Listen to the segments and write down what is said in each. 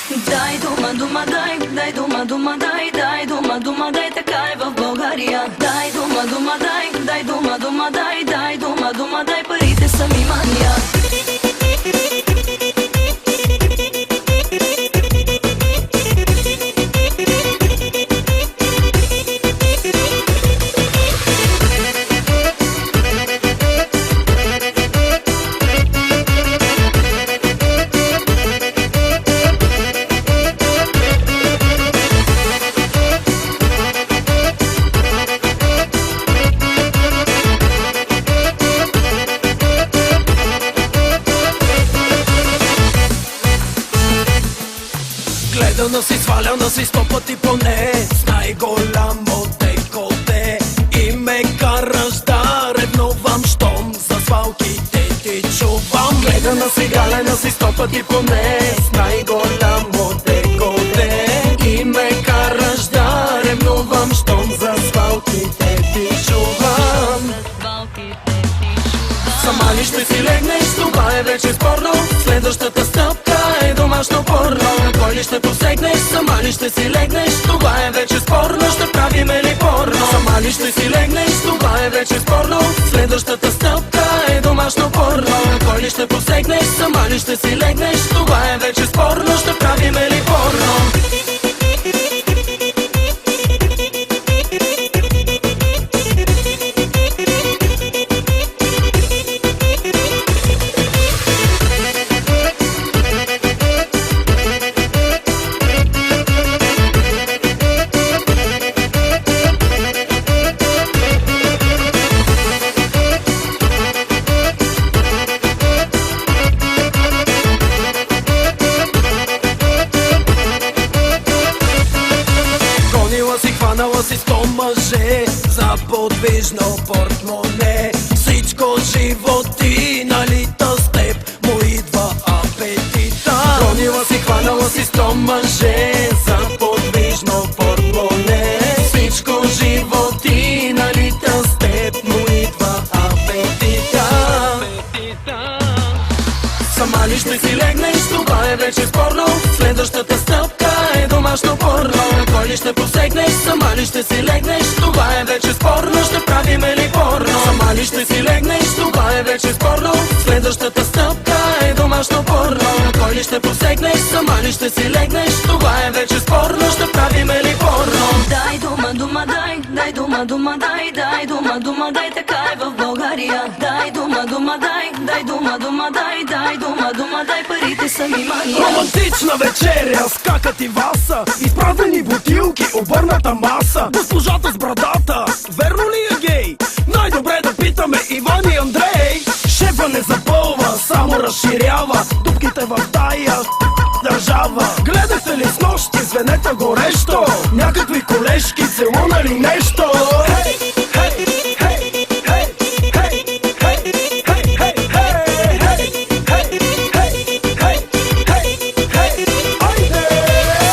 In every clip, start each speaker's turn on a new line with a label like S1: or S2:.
S1: Дай дума, дума, дай дума, дума, дай дума, дума, дай, така е в България. Дай дума, дума, дай дума, дума, дай дума, дума, дай, парите са ми мания.
S2: Гледана си, сваляна си 100 пъти поне, с най-голямо деколте и ме караш да ревнувам, щом за свалките ти чувам. Гледана си, галена си 100 пъти поне, с най-голямо деколте и ме караш да ревнувам, щом за свалките ти чувам. Сама ли ще си легнеш, това е вече спорно. Следващата стъпка е домашно порно. Кой ли ще посегнеш, сама ли ще си легнеш, това е вече спорно. Ще правиме ли порно? Сама ли ще си легнеш, това е вече спорно. Следващата стъпка е домашно порно. Кой ли ще посегнеш, сама ли ще си легнеш, това е вече спорно. Ще правиме ли порно? Хванала си 100 мъже за подвижно портмоне. Всичко живо ти налита, с теб му идва апетита. Гонила си, хванала си 100 мъже за подвижно портмоне. Всичко живо ти налита, с теб му идва апетита. Сама ли ще си легнеш, това е вече спорно. Следващата стъпка е домашно порно. Кой ли ще посегнеш, сама ли ще си легнеш, това е вече спорно. Ще правиме ли порно? Сама ли ще си легнеш, това е вече спорно. Следващата стъпка е домашно порно. Кой ли ще посегнеш, сама ли ще си легнеш, това е вече спорно. Ще правиме ли порно?
S1: Дай дума, дума, дай дума, дума, дай дума, дума, дай, така е в България. Дай дума, дума, дай дума, дума, дай дума, дума, дай, парите са ми мания.
S2: Романтична вечеря, скакат и васа, изпразнени бутилки, обърната маса. Госпожата с брадата, верно ли е гей? Най-добре да питаме Иван и Андрей. Шефа не запълва, само разширява дупките в тая държава. Гледахте ли с нощи звенета горещо? Някакви колежки целунали нещо? Хей, хей, хей, хей, хей, хей, хей, хей, хей, айде!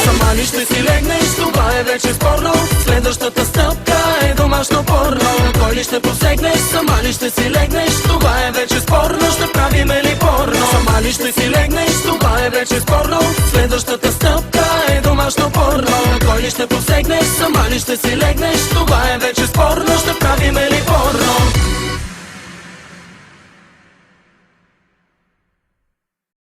S2: Сама ли ще си легнеш, това е вече спорно. Следващата стъпка е домашно порно. Кой ли ще посегнеш, сама ли ще си легнеш, това е вече спорно. Ще правиме ли порно? Сама ли ще си легнеш, това е вече спорно. Следващата стъпка е домашно порно. Кой ли ще посегнеш, сама ли ще си легнеш, това е вече спорно. Ще правиме ли